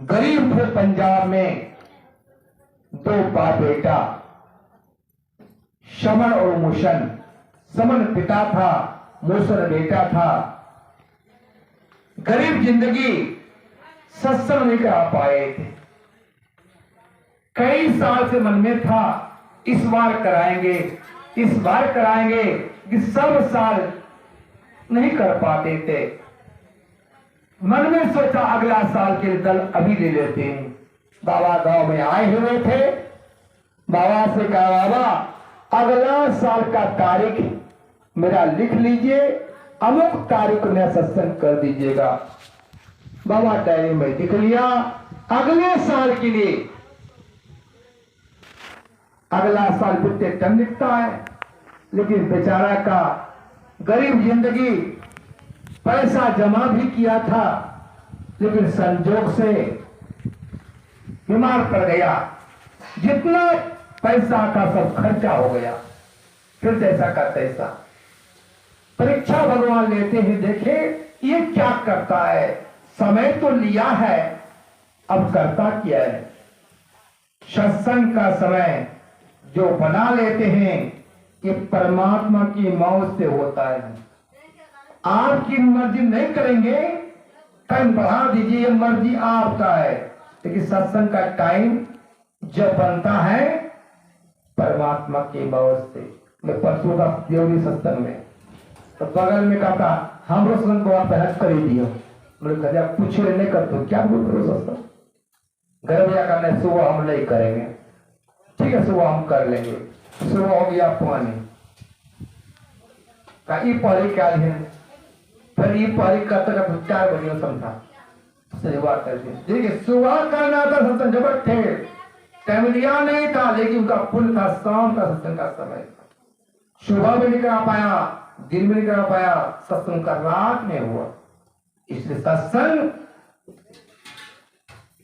गरीब थे पंजाब में दो बाप बेटा, शमन और मुशन। समन पिता था, मूसन बेटा था। गरीब जिंदगी सत्संग नहीं करा पाए थे। कई साल से मन में था इस बार कराएंगे, इस बार कराएंगे, कि सब साल नहीं कर पाते थे। मन में सोचा अगला साल के दल अभी ले लेते हैं। बाबा गांव में आए हुए थे। बाबा से कहा, बाबा अगला साल का तारीख मेरा लिख लीजिए, अमुक तारीख में सत्संग कर दीजिएगा। बाबा डायरी में लिख लिया अगले साल के लिए। अगला साल बिल्कुल टन लिखता है, लेकिन बेचारा का गरीब जिंदगी, पैसा जमा भी किया था, लेकिन संजोग से बीमार पड़ गया। जितना पैसा का सब खर्चा हो गया। फिर जैसा का तैसा। परीक्षा भगवान लेते ही देखे ये क्या करता है। समय तो लिया है, अब करता क्या है। सत्संग का समय जो बना लेते हैं, ये परमात्मा की मौत से होता है। आपकी मर्जी नहीं करेंगे, टाइम बढ़ा दीजिए, ये मर्जी आपका है। लेकिन सत्संग का टाइम जब बनता है परमात्मा की मौत से। मैं परसों का देवरी सत्संग में तो बगल में कहा था हम सत्संग को आप हज कर ही दियो। बोले घर पूछ नहीं करते क्या बोल रहे हो सत्संग घर में करना, सुबह हम नहीं करेंगे। ठीक है, सुबह हम कर लेंगे। सुबह हो गया पानी का पहले क्या है, फिर ये पहले करते करते 4 बजे समझा सेवा करके। देखिए सुबह करना था सत्संग, जब थे टाइम लिया नहीं था, लेकिन उनका पुण्य था। शाम का सत्संग का समय था। सुबह में नहीं करा पाया, दिन में नहीं करा पाया, सत्संग का रात में हुआ। इसलिए सत्संग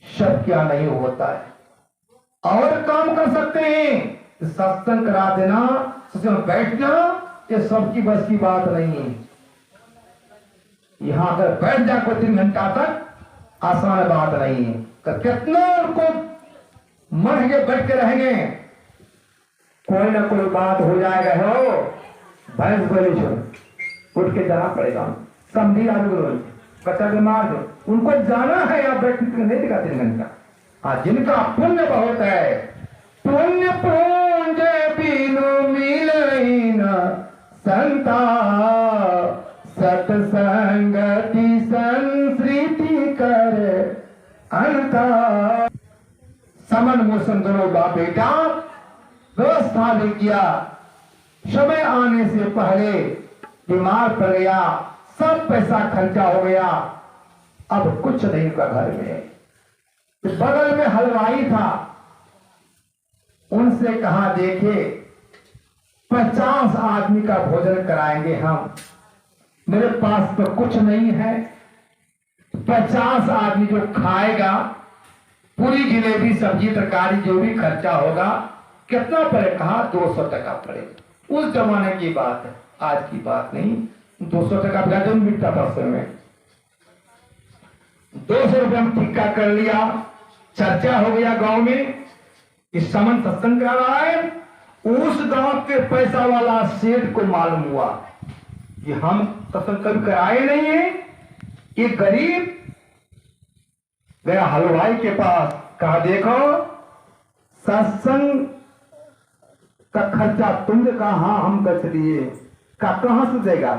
सब क्या नहीं होता है। और काम कर सकते हैं, सत्संग करा देना, सत्संग बैठना, ये सबकी बस की बात नहीं है। यहां अगर बैठ जाए कोई 3 घंटा तक, आसान बात नहीं है। तो कितना उनको मन के बैठ के रहेंगे, कोई ना कोई बात हो जाएगा। हो भैंस बोले छोड़ उठ के जाना पड़ेगा। समझी आदमी बच्चा बीमार हो, उनको जाना है, या बैठ नहीं दिखा 3 घंटा। हाँ, जिनका पुण्य बहुत है, पुण्य पुंज बिनु मिलई न संता, सत्संगति संस्कृति कर अंता। समन मूसन दोनों बाप बेटा व्यवस्था भी किया। समय आने से पहले बीमार पड़ गया, सब पैसा खर्चा हो गया, अब कुछ नहीं का घर में। बगल में हलवाई था, उनसे कहा देखे 50 आदमी का भोजन कराएंगे हम, मेरे पास तो कुछ नहीं है। 50 आदमी जो खाएगा, पूरी जलेबी सब्जी तरकारी जो भी खर्चा होगा, कितना पड़े? कहा 200 टका पड़ेगा। उस जमाने की बात है, आज की बात नहीं। 200 टका भोजन मिलता था उस समय। 200 रुपये में टिक्का कर लिया। चर्चा हो गया गांव में, इस समन सत्संग करा रहा है। उस गांव के पैसा वाला सेठ को मालूम हुआ कि हम सत्संग कभी कराए नहीं है। ये गरीब गया हलवाई के पास, कहा देखो सत्संग का खर्चा तुमने कहा हाँ हम कर दिए, का कहां से देगा?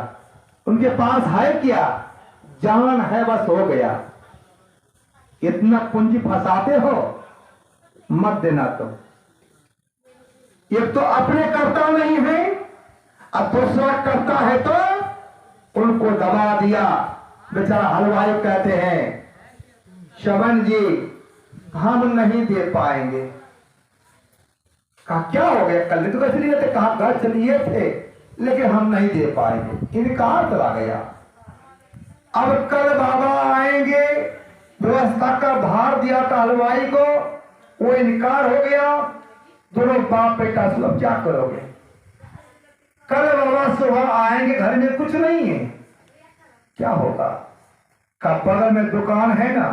उनके पास है क्या? जान है, बस हो गया। इतना पूंजी फंसाते हो, मत देना। तो एक तो अपने करता नहीं है, अब दूसरा करता है तो उनको दबा दिया। बेचारा हलवाई कहते हैं शवन जी हम नहीं दे पाएंगे। कहा क्या हो गया? कल तो कैसे लिए थे? कहा घर चलिए थे, लेकिन हम नहीं दे पाएंगे। इनकार चला गया। अब कल बाबा आएंगे, व्यवस्था का भार दिया था हलवाई को, वो इनकार हो गया। दोनों बाप बेटा सब क्या करोगे? कल बाबा सुबह आएंगे, घर में कुछ नहीं है, क्या होगा? का बगल में दुकान है ना,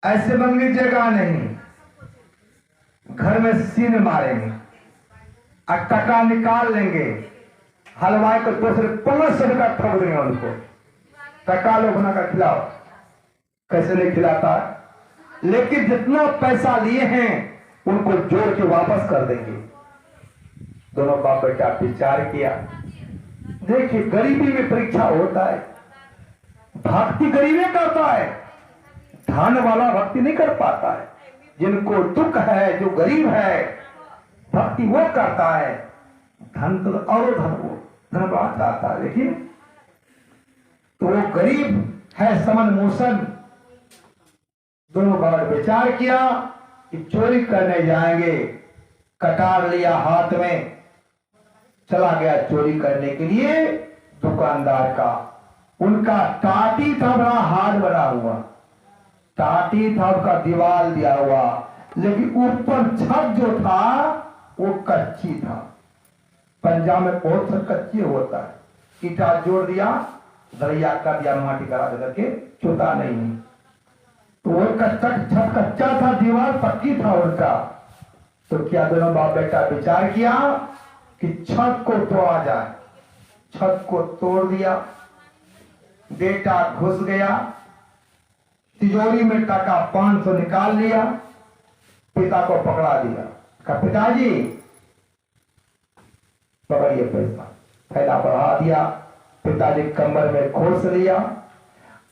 ऐसे मान लीजिएगा नहीं, घर में सीन मारेंगे और टका निकाल लेंगे, हलवाई को दूसरे 500 रुपया ठोक देंगे उनको, टका लो बना कर खिलाओ। कैसे नहीं खिलाता, लेकिन जितना पैसा लिए हैं उनको जोड़ के वापस कर देंगे। दोनों बाप बेटा विचार किया, देखिए गरीबी में परीक्षा होता है, भक्ति गरीबी करता है, धन वाला भक्ति नहीं कर पाता है। जिनको दुख है, जो गरीब है, भक्ति वो करता है, धन तो और धन वो धन आता है, लेकिन तो वो गरीब है समन मोशन। दोनों बार विचार किया कि चोरी करने जाएंगे, कटार लिया हाथ में, चला गया चोरी करने के लिए दुकानदार का। उनका टाटी था बड़ा हार्ड बना हुआ, टाटी था उसका दीवार दिया हुआ, लेकिन ऊपर छत जो था वो कच्ची था। पंजाब में बहुत सा कच्ची होता है, ईटा जोड़ दिया, दरिया कर दिया, माटी करा दे करके, चुता नहीं। तो वो कच्चा छत कच्चा था, दीवार पक्की था उनका। तो क्या दोनों बाप बेटा विचार किया कि छत को तोड़ा जाए। छत को तोड़ दिया, बेटा घुस गया, तिजोरी में टका 500 निकाल लिया, पिता को पकड़ा दिया, कहा पिताजी पकड़िए पैसा, थैला बढ़ा दिया, पिताजी कमर में घुस लिया।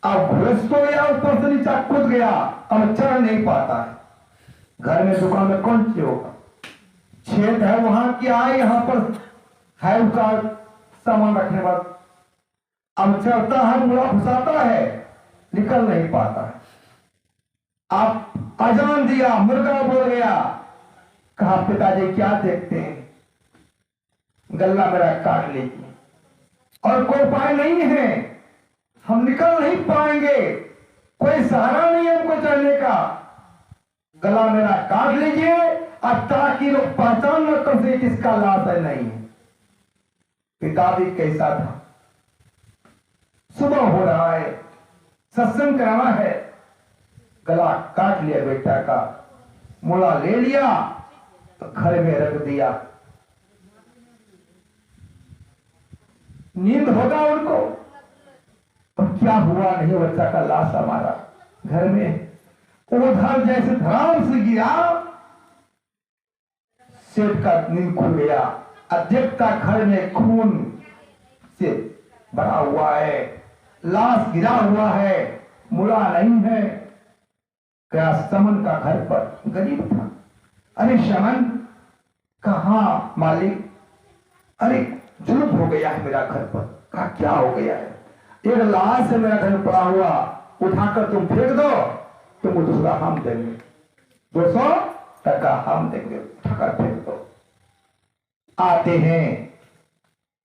अब घुस तो गया, ऊपर से नीचा कूद गया, अब चढ़ नहीं पाता है। घर में दुकान में कौन सी होगा, छेद है वहां क्या है, यहाँ पर है उसका सामान रखने बाद, अब चढ़ता है, मुड़ा घुसाता है, निकल नहीं पाता है। आप अजान दिया, मुर्गा बोल गया, कहा पिताजी क्या देखते हैं, गला मेरा काट लीजिए, और कोई उपाय नहीं है, हम निकल नहीं पाएंगे, कोई सहारा नहीं है हमको चढ़ने का, गला मेरा काट लीजिए, अब ताकि लोग पहचान न कर सके किसका लाश है नहीं। पिता भी कैसा था, सुबह हो रहा है, सत्संग कराना है, गला काट लिया बेटा का, मुड़ा ले लिया तो घर में रख दिया। नींद होगा उनको, और क्या हुआ नहीं, बच्चा का लाश हमारा घर में। उधर जैसे धराम से गिरा, सेठ का नींद खुल गया, अध्यक्ष घर में खून से भरा हुआ है, लाश गिरा हुआ है, मुड़ा नहीं है। क्या समन का घर पर गरीब था, अरे शमन कहा मालिक, अरे जुल्म हो गया है मेरा घर पर। कहा क्या हो गया है, एक लाश है मेरा घर में पड़ा हुआ, उठाकर तुम फेंक दो, तुमको दूसरा हम देंगे, 200 टका हम देंगे, उठाकर फेंक दो। आते हैं,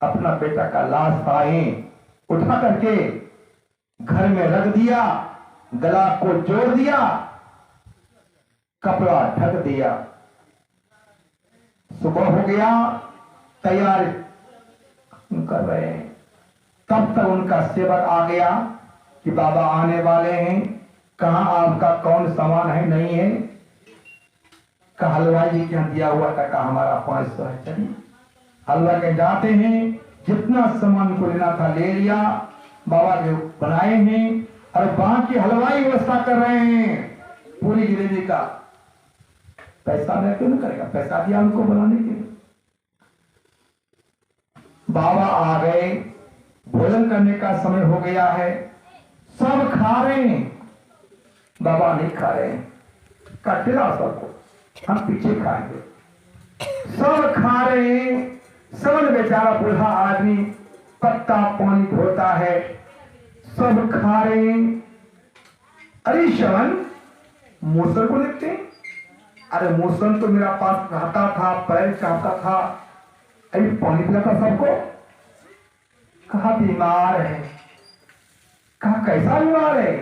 अपना बेटा का लाश आए, उठा करके घर में रख दिया, गला को जोड़ दिया, कपड़ा ढक दिया। सुबह हो गया, तैयार कर रहे हैं, तब तक उनका सेवक आ गया कि बाबा आने वाले हैं, कहां आपका कौन सामान है नहीं है। कहा हलवाई जी के यहाँ दिया हुआ टका हमारा 500 है, चलिए हलवा के जाते हैं, जितना सामान को लेना था ले लिया, बाबा के बनाए हैं, और बाकी हलवाई व्यवस्था कर रहे हैं पूरी जलेबी का। पैसा मैं क्यों नहीं करेगा, पैसा दिया उनको बनाने के लिए। बाबा आ गए, भोजन करने का समय हो गया है, सब खा रहे हैं, बाबा नहीं खा रहे हैं, कटिला सबको, हम पीछे खाएंगे। सब खा रहे हैं, समझ बेचारा बूढ़ा आदमी पत्ता पानी धोता है, सब खा रहे हैं। अरे शवन मूसल को देखते हैं, अरे मूसल तो मेरा पास रहता था, पैर चाहता था, अरे पानी पिलाता सबको। कहा बीमार है, कहा कैसा बीमार है,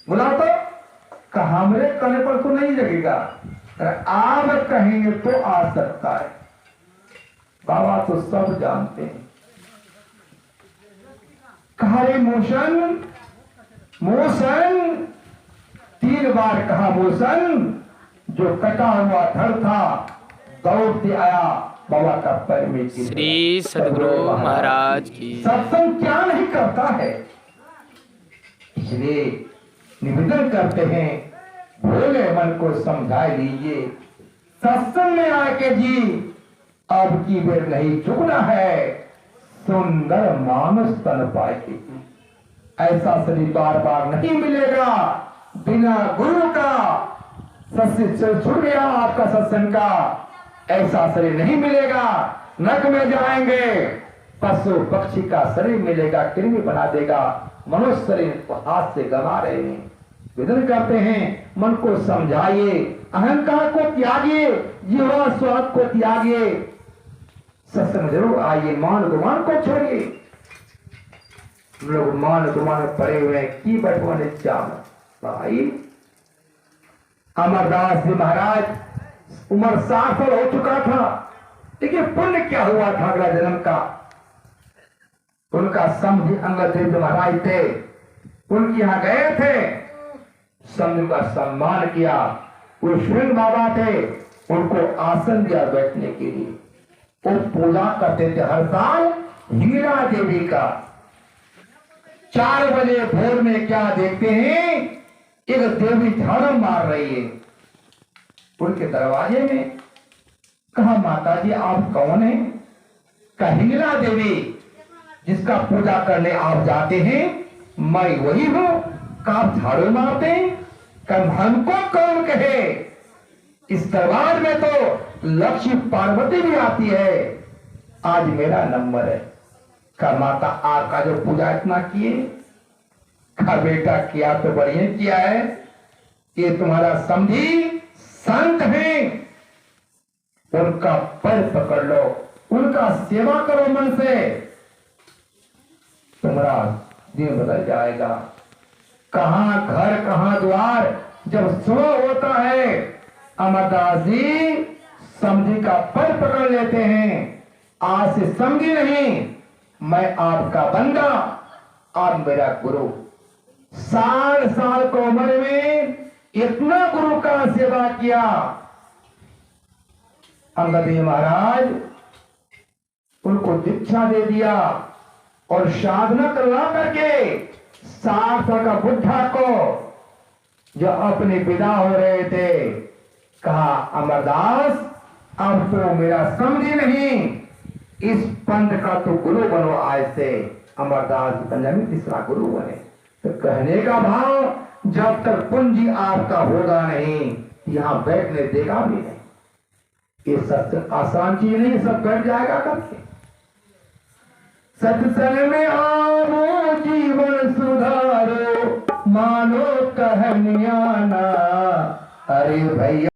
बोला तो कहा मेरे कहने पर तो नहीं लगेगा, आप कहेंगे तो आ सकता है। बाबा तो सब जानते हैं। कहा रे मोशन मोशन 3 एक बार कहा मूसन, जो कटा हुआ धड़ था दौड़ते आया बाबा का पैर में गिर गया। श्री सद्गुरु महाराज की। सत्संग क्या नहीं करता है, इसलिए निवेदन करते हैं भोले मन को समझा लीजिए, सत्संग में आके जी अब की बेर नहीं झुकना है, सुंदर मानस तन पाए। ऐसा शरीर बार बार नहीं मिलेगा बिना गुरु का। सत्संग छूट गया आपका, सत्संग का ऐसा शरीर नहीं मिलेगा। नरक में जाएंगे, पशु पक्षी का शरीर मिलेगा, कृमि बना देगा, मनुष्य शरीर को हाथ से गंवा रहे हैं। विदन करते हैं मन को समझाइए, अहंकार को त्यागिए, जीवा स्वाद को त्यागिए, सत्संग जरूर आइए, मान गुमान को छोड़िए। लोग मान गुमान पड़े हुए की बैठवाने चाम भाई। अमरदास जी महाराज उम्र 60 साल हो चुका था, लेकिन पुण्य क्या हुआ था अगला जन्म का। उनका समझी अंगद देव महाराज थे, उनके यहां गए थे, समझ का सम्मान किया। वो श्रृंग बाबा थे, उनको आसन दिया बैठने के लिए। वो पूजा करते थे हर साल हीरा देवी का। 4 बजे भोर में क्या देखते हैं, एक देवी झाड़ू मार रही है। उनके दरवाजे में कहा, माता जी आप कौन हैं? कहिला देवी जिसका पूजा करने आप जाते हैं, मैं वही हूं। आप झाड़ू मारते हैं, कम हमको कौन कहे? इस दरबार में तो लक्ष्मी पार्वती भी आती है, आज मेरा नंबर है। का माता आपका जो पूजा इतना किए, का बेटा किया तो बढ़िया किया है, ये तुम्हारा समझी संत है, उनका पैर पकड़ लो, उनका सेवा करो मन से, तुम्हारा दिन बदल जाएगा। कहां घर कहां द्वार, जब सुबह होता है अमरदास जी समझी का पैर पकड़ लेते हैं। आज से समझी नहीं, मैं आपका बंदा, आप मेरा गुरु। 60 साल की उम्र में इतना गुरु का सेवा किया। अंगद देव महाराज उनको दीक्षा दे दिया और साधना करवा करके 60 साल का बुढ़ा को जो अपने विदा हो रहे थे, कहा अमरदास अब तो मेरा समझी नहीं, इस पंथ का तो गुरु बनो आज से। अमरदास पंजाबी तीसरा गुरु बने। तो कहने का भाव, जब तक पूंजी आपका होगा नहीं, यहां बैठने देगा भी नहीं। ये सत्संग आसान चीज नहीं, सब बैठ जाएगा करके। सत्संग में आओ जीवन सुधारो, मानो कहनिया ना, अरे भैया